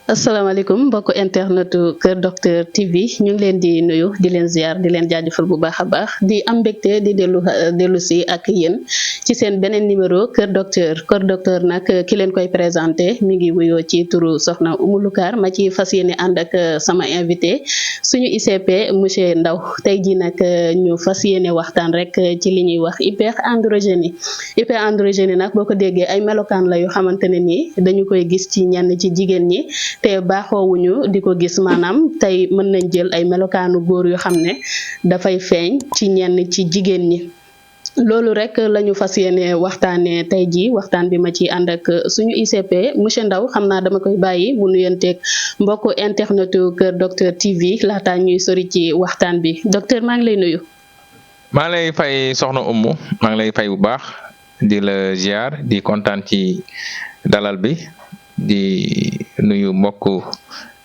asalaamaaleykum mbokk internetu Kër Docteur TV ñu ngi leen di nuyu di leen ziar di leen jaajëfal bu baax a baax di am mbégte di dellu si ak yéen ci seen beneen numéro Kër Docteur nag ki leen koy présenté mi ngi wuyoo ci turu Soxna Oumou Loucar ma ci fas yéene ànd ak sama invité suñu ICP monsieur Ndao tey jii nag ñu fas yéene waxtaan rek ci li ñuy wax hyperandrogénie nag boo ko déggee ay melokaan la yoo xamante ne nii dañu koy gis ci ñenn ci jigéen ñi. te baaxoowuñu di ko gis maanaam tey mën nañ jël ay melokaanu góor yoo xam ne dafay feeñ ci ñenn ci jigéen ñi loolu rek lañu fas yéene waxtaanee tey jii waxtaan bi ma ci ànd ak suñu ICP monsieur Ndao xam naa dama koy bàyyi mu nuyanteeg mbokku internetu Kër Docteur TV laata ñuy sori ci waxtaan bi docteur maa ngi lay nuyu. maa ngi lay fay soxna Oumou maa ngi lay fay bu baax di la ziar di kontaan ci dalal bi. di nuyu mbokk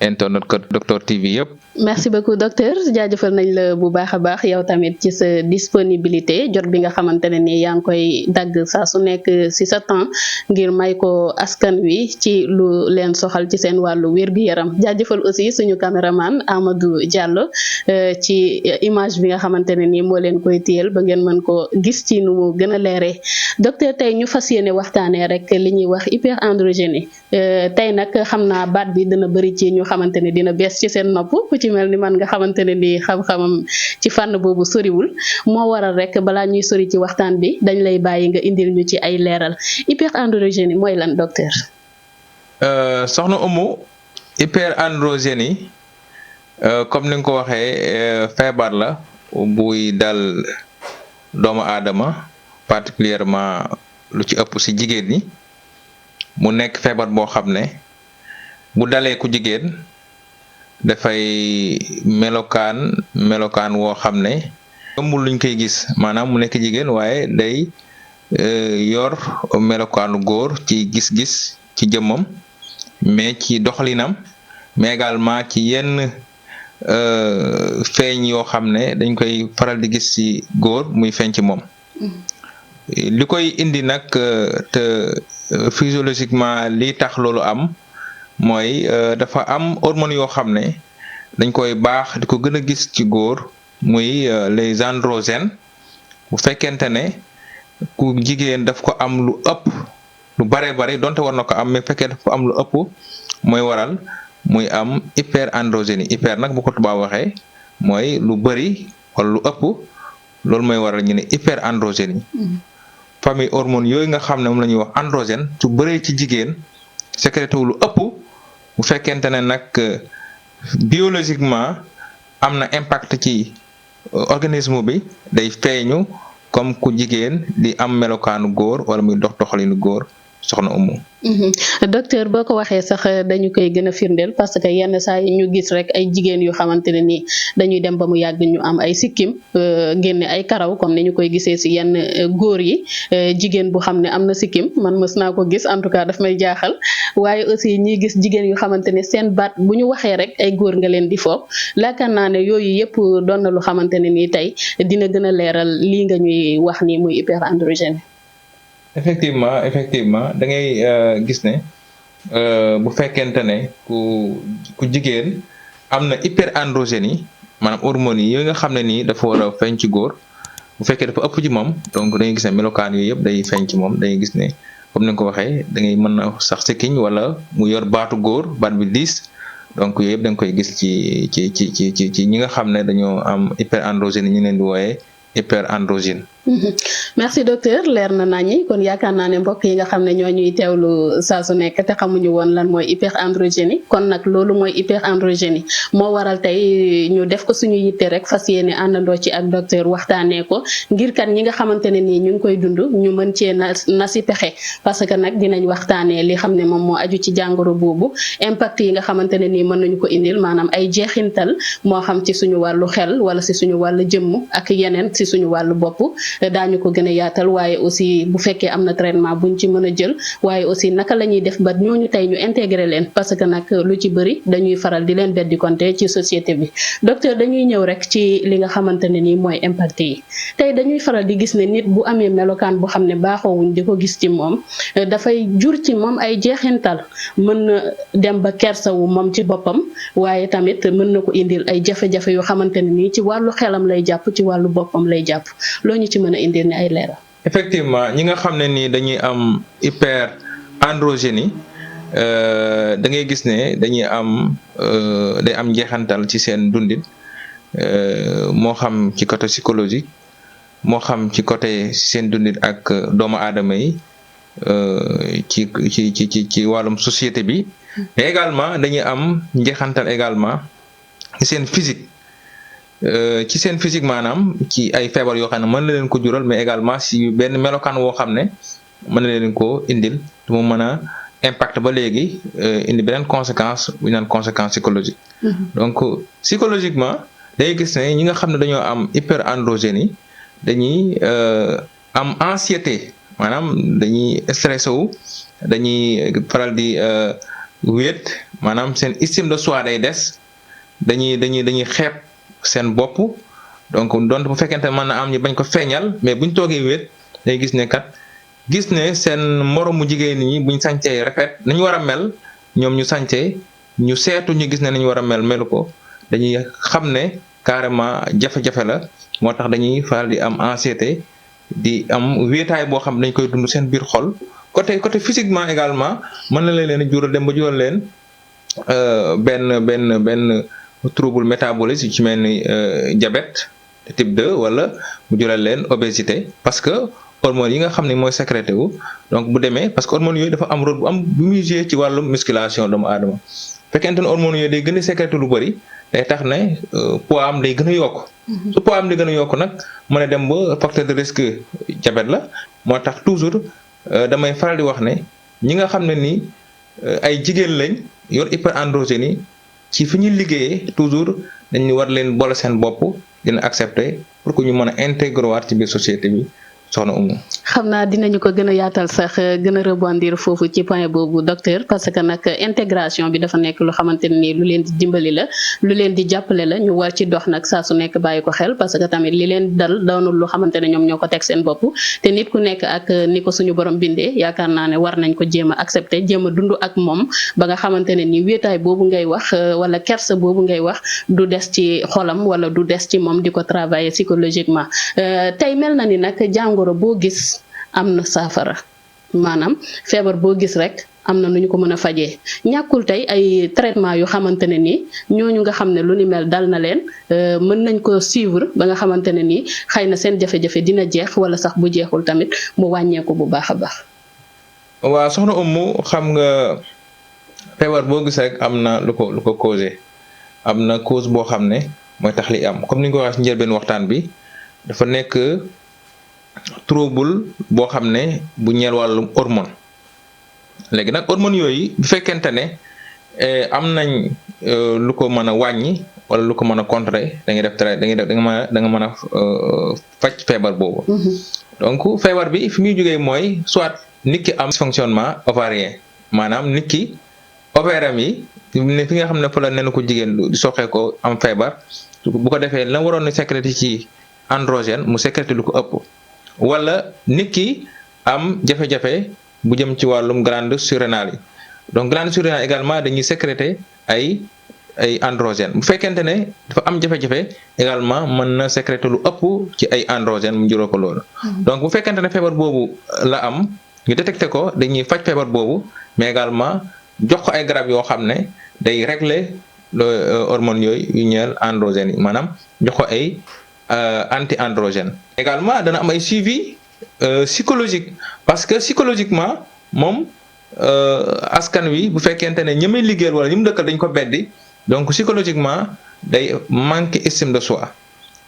internet Kër Docteur TV yëpp. merci beaucoup docteur jaajëfal nañ la bu baax a baax yow tamit ci sa disponibilité jot bi nga xamante ne ni yaa ngi koy dagg saa su nekk ci sa temps ngir may ko askan wi ci lu leen soxal ci seen wàllu wér-gu-yaram jaajëfal aussi suñu caméraman Amadou Diallo ci image bi nga xamante ne ni moo leen koy téyel ba ngeen mën ko gis ci nu mu gën a leeree docteur tey ñu fas yéene waxtaanee rek li ñuy wax hyperandrogénie tey nag xam naa baat bi dina bëri ci ñu xamante ne dina bees ci seen nopp ku ci mel ni man nga xamante ne ni xam-xamam ci fànn boobu soriwul moo waral rek balaa ñuy sori ci waxtaan bi dañ lay bàyyi nga indil ñu ci ay leeral hyperandrogénie mooy lan docteur. soxna Oumou hyperandrogénie comme ni nga ko waxee feebar la buy dal doomu aadama particulièrement lu ci ëpp ci jigéen ñi mu nekk feebar boo xam ne bu dalee ku jigéen dafay melokaan woo xam ne yombul luñ koy gis maanaam mu nekk jigéen waaye day yor melokaanu góor ci gis-gis ci jëmmam mais ci doxalinam mais également ci yenn feeñ yoo xam ne dañ koy faral di gis ci góor muy feeñ ci moom li koy indi nag te physiologiquement li tax loolu am mooy dafa am hormones yoo xam ne dañ koy baax di ko gën a gis ci góor muy les androgènes bu fekkente ne ku jigéen daf ko am lu ëpp lu bare donte war na ko am mais fekkee daf ko am lu ëpp mooy waral muy am hyperandrogénie hyper nag bu ko tubaab waxee mooy lu bari wala lu ëpp loolu mooy waral ñu ne hyperandrogénie famille hormone yooyu nga xam ne moom la ñuy wax androgène su bëree ci jigéen sécrété wu lu ëpp bu fekkente ne nag biologiquement am na impact ci organisme bi day feeñu comme ku jigéen di am melokaanu góor wala muy dox doxalinu góor soxna Oumou. docteur boo ko waxee sax dañu koy gën a firndeel parce que yenn saa yi ñu gis rek ay jigéen yoo xamante ne nii dañuy dem ba mu yàgg ñu am ay sikkim génne ay karaw comme ni ñu koy gisee ci yenn góor yi jigéen bu xam ne am na sikkim man mës naa ko gis en tout cas daf may jaaxal waaye aussi ñuy gis jigéen yu xamante ne seen baat bu ñu waxee rek ay góor nga leen di foog laakaar naa ne yooyu yëpp doon na lu xamante ne nii tey dina gën a leeral lii nga ñuy wax ni muy hyperandrogène. effectivement da ngay gis ne bu fekkente ne ku jigéen am na hyperandrogénie maanaam hormones yi yooyu nga xam ne nii dafa war a feeñ ci góor bu fekkee dafa ëpp ci moom donc da ngay gis ne melokaan yooyu yëpp day feeñ ci moom da ngay gis ne comme ni nga ko waxee da ngay mën na sax sikkiñ wala mu yor baatu góor baat bi diis donc yooyu yëpp da nga koy gis ci ñi nga xam ne dañoo am hyperandrogénie ñu leen di wooyee hyperandrogène. merci docteur leer na nañi kon yaakaar naa ne mbokk yi nga xam ne ñoo ñuy teewlu saa su nekk te xamuñu woon lan mooy hyperandrogénie kon nag loolu mooy hyperandrogénie moo waral tey ñu def ko suñu yitte rek fas yéene àndandoo ci ak docteur waxtaanee ko ngir kat ñi nga xamante ne nii ñu ngi koy dund ñu mën cee na si pexe parce que nag dinañ waxtaanee li xam ne moom moo aju ci jàngoro boobu impact yi nga xamante ne nii mën nañu ko indil maanaam ay jeexintal moo xam ci suñu wàllu xel wala si suñu wàllu jëmm ak yeneen si suñu wàllu bopp daañu ko gën a yaatal waaye aussi bu fekkee am na traitement buñ ci mën a jël waaye aussi naka la ñuy def ba ñooñu tey ñu intégrer leen parce que nag lu ci bëri dañuy faral di leen beddi konte ci société bi. Docteur, dañuy ñëw rek ci li nga xamante ne nii mooy impact yi tey dañuy faral di gis ne nit bu amee melokaan boo xam ne baaxoowuñ di ko gis ci moom dafay jur ci moom ay jeexintal mën na dem ba kersawu moom ci boppam waaye tamit mën na ko indil ay jafe-jafe yoo xamante ne nii ci wàllu xelam lay jàpp ci wàllu boppam lay jàpp loo ñu ci mën a indil ne ay leeral. Effectivement ñi nga xam ne nii dañuy am hyperandrogénie da ngay gis ne dañuy am day am njeexantal ci seen dundin moo xam ci côté psychologique moo xam ci côté seen dundin ak doomu aadama yi ci wàllum société bi mais également dañuy am njeexantal également ci seen physique maanaam ci ay feebar yoo xam ne mën na leen ko jural mais également si benn melokaan woo xam ne mën na leen ko indil te mu mën a impact ba léegi indi beneen conséquence bu ñu naan conséquence psychologique. Donc psychologiquement day gis ne ñi nga xam ne dañoo am hyperandrogénie dañuy am anxiété maanaam dañuy stressé wu dañuy faral di wéet maanaam seen estime de soi day des dañuy xeeb seen bopp donc donte bu fekkente mën na am ñu bañ ko feeñal mais buñ toogee wéet day gis ne kat gis ne seen moromu jigéen ñi buñ sañcee rafet nañu war a mel ñoom ñu sañcee ñu seetu ñu gis ne nañu war a melu ko dañuy xam ne carrément jafe-jafe la moo tax dañuy faral di am anxiété di am wéetaay boo xam dañ koy dund seen biir xol côté physiquement également mën na leen a jural dem ba jural leen benn trouble métabolique yu ci mel ni diabète type 2 wala mu jural leen obésité parce que hormones yi nga xam ne mooy sécrété wu donc bu demee parce que hormones yooyu dafa am rôle bu muy jouer ci wàllum musculation doomu aadama fekkente ne hormones yooyu day gën a sécrété lu bëri day tax ne poids am day gën a yokk su poids am day gën a yokk nag mën a dem ba facteur de risque diabète la moo tax toujours damay faral di wax ne ñi nga xam ne ni ay jigéen lañ yor hyperandrogénie ci fi ñuy liggéeyee toujours dañu war leen boole seen bopp dina accepter pour que ñu mën a intégrer waat ci biir société bi soxna Oumou. xam naa dinañu ko gën a yaatal sax gën a rebondir foofu ci point boobu docteur parce que nag intégration bi dafa nekk lu xamante ne nii lu leen di dimbali la lu leen di jàppale la ñu war ci dox nag saa su nekk bàyyi ko xel parce que tamit li leen dal doonul lu xamante ne ñoom ñoo ko teg seen bopp te nit ku nekk ak ni ko suñu borom bindee yaakaar naa ne war nañ ko jéem a accepter jéem a dund ak moom ba nga xamante ne nii wéetaay boobu ngay wax wala kersa boobu ngay wax du des ci xolam wala du des ci moom di ko travailler psychologiquement tey mel na ni nag jàngoro boo gis am na saafara maanaam feebar boo gis rek am na nu ñu ko mën a fajee ñàkkul tey ay traitement yu xamante ne nii ñooñu nga xam ne lu ni mel dal na leen mën nañ ko suivre ba nga xamante ne nii xëy na seen jafe-jafe dina jeex wala sax bu jeexul tamit mu wàññeeku bu baax a baax. waaw soxna Oumou xam nga feebar boo gis rek am na lu ko causé am na cause boo xam ne mooy tax li am comme ni nga ko waxee ci njëlbeen waxtaan bi dafa nekk. trouble boo xam ne bu ñeel wàllum hormone léegi nag hormone yooyu bu fekkente ne am nañ lu ko mën a wàññi wala lu ko mën a contrer da nga mën a faj feebar boobu. Donc feebar bi fi muy jógee mooy soit nit ki am dysfonctionnement ovarien maanaam nit ki ovaire am yi fi nga xam ne fa la nen ko jigéen di soxee ko am feebar bu ko defee la waroon a sécréter ci androgène mu sécréter lu ko ëpp. wala nit ki am jafe-jafe bu jëm ci wàllum glande surrénale yi donc glande surrénale également dañuy sécréter ay androgène bu fekkente ne dafa am jafe-jafe également mën na sécréter lu ëpp ci ay androgène mu juróo ko loolu. Donc bu fekkente ne feebar boobu la am ñu détecté ko dañuy faj feebar boobu mais également jox ko ay garab yoo xam ne day régler hormones yooyu yu ñeel androgène yi maanaam jox ko ay anti-androgène. Également dana am ay suivi psychologique parce que psychologiquement moom askan wi bu fekkente ne ñi muy liggéeyal wala ñi mu dëkkal dañ ko beddi donc psychologiquement day manqué estime de soi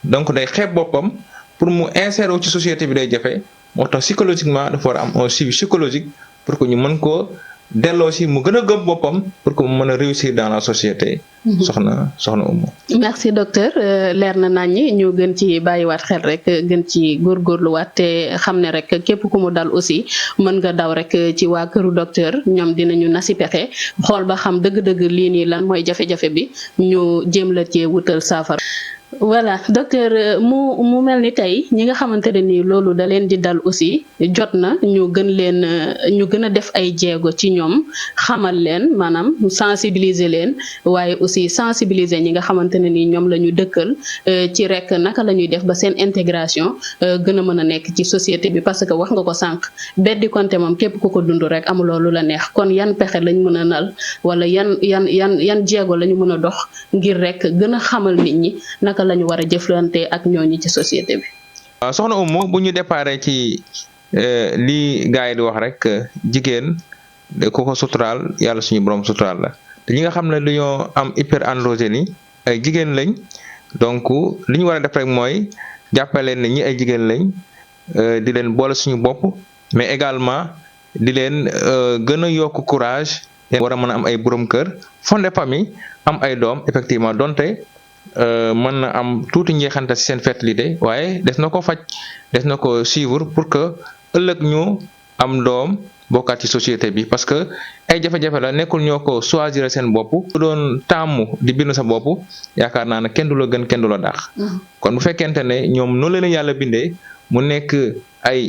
donc day xeeb boppam pour mu insérer ci société bi day jafe moo tax psychologiquement dafa war a am un suivi psychologique pour que ñu mën koo delloo si mu gën a gëm boppam pour que mu mën a réussir dans la société. soxna Oumou. merci docteur leer na naññi ñu gën ci bàyyiwaat xel rek gën ci góorgóorluwaat te xam ne rek képp ku mu dal aussi mën nga daw rek ci waa këru docteur ñoom dinañu nasi pexe xool ba xam dëgg-dëgg lii nii lan mooy jafe-jafe bi ñu jéem la cee wutal saafara. voilà docteur mu mel ni tey ñi nga xamante ne ni loolu da leen di dal aussi jot na ñu gën a def ay jéego ci ñoom xamal leen maanaam sensibiliser leen waaye aussi sensibiliser ñi nga xamante ne ni ñoom la ñu dëkkal ci rek naka la ñuy def ba seen intégration gën a mën a nekk ci société bi parce que wax nga ko sànq beddi konte moom képp ku ko dund rek amuloo lu la neex kon yan pexe lañ mën a nal wala yan jéego la ñu mën a dox ngir rek gën a xamal nit ñi naka lañu war a jëflante ak ñooñu ci société bi. waaw soxna Oumou bu ñu déparé ci lii gars yi di wax rek jigéen ku ko suturaal yàlla suñu borom suturaal la te ñi nga xam ne dañoo am hyperandrogénie ay jigéen lañ donc li ñu war a def rek mooy jàppale ne ñi ay jigéen lañ di leen boole suñu bopp mais également di leen gën a yokk courage war a mën a am ay borom kër fonder famille am ay doom effectivement donte. mën na am tuuti njeexantal ci seen fertilité waaye des na ko faj des na ko suivre pour que ëllëg ñu am doom bokkaat ci société bi parce que ay jafe-jafe la nekkul ñoo ko choisir seen bopp ku doon tàmmu di bind sa bopp yaakaar naa ne kenn du la gën kenn du la dàq kon bu fekkente ne ñoom noonu leen yàlla bindee mu nekk ay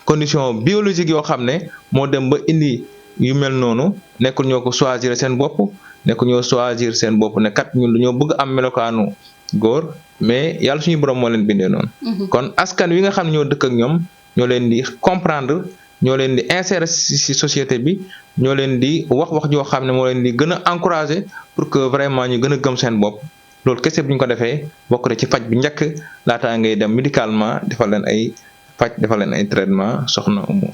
conditions biologiques yoo xam ne moo dem ba indi yu mel noonu nekkul ñoo ko choisir seen bopp nekk ñoo choisir seen bopp ne kat ñun dañoo bëgg am melokaanu góor mais yàlla suñu borom moo leen bindee noonu. kon askan wi nga xam ne ñoo dëkk ak ñoom ñoo leen di comprendre ñoo leen di insérer ci société bi ñoo leen di wax joo xam ne moo leen di gën a encourager pour que vraiment ñu gën a gëm seen bopp loolu kese bu ñu ko defee bokk na ci faj bi njëkk laataa ngay dem médicalement defal leen ay traitement soxna Oumou.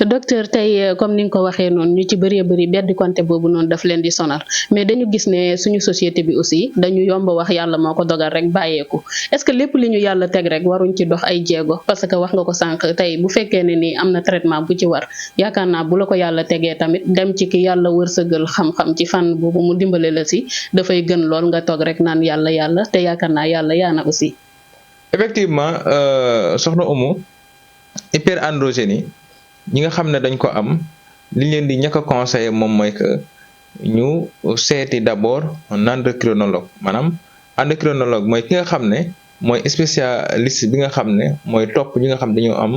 docteur tey comme ni nga ko waxee noonu ñu ci bëree bëri beddi konte boobu noonu daf leen di sonal mais dañu gis ne suñu société bi aussi dañu yomb wax yàlla moo ko dogal rek bàyyeeku est-ce que lépp li ñu yàlla teg rek waruñ ci dox ay jéego parce que wax nga ko sànq tey bu fekkee ne ni am na traitement bu ci war yaakaar naa bu la ko yàlla tegee tamit dem ci ki yàlla wërsëgal xam-xam ci fànn boobu mu dimbale la si dafay gën lool nga toog rek naan yàlla te yaakaar naa yàlla yaana aussi. effectivement soxna Oumou hyperandrogénie ñi nga xam ne dañ ko am li leen di ñàkk a conseiller moom mooy que ñu seeti d'abord un endocrinologue maanaam endocrinologue mooy ki nga xam ne mooy spécialiste bi nga xam ne mooy topp ñi nga xam dañoo am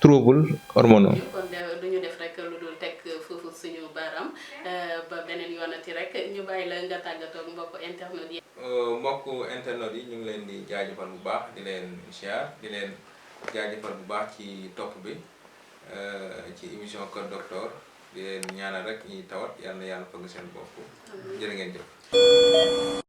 trouble hormonaux. kon duñu def rek lu dul teg foofu suñu baaraam ba beneen yoonati rek ñu bàyyi la nga tàggatoo mbokku internet yi. mbokku internet yi ñu ngi leen di jaajëfal bu baax di leen siyaar di leen jaajëfal bu baax ci topp bi ci émission Kër Docteur di leen ñaanal rek ñi tawat yal na yàlla fëgg seen bopp jërë ngeen jëf.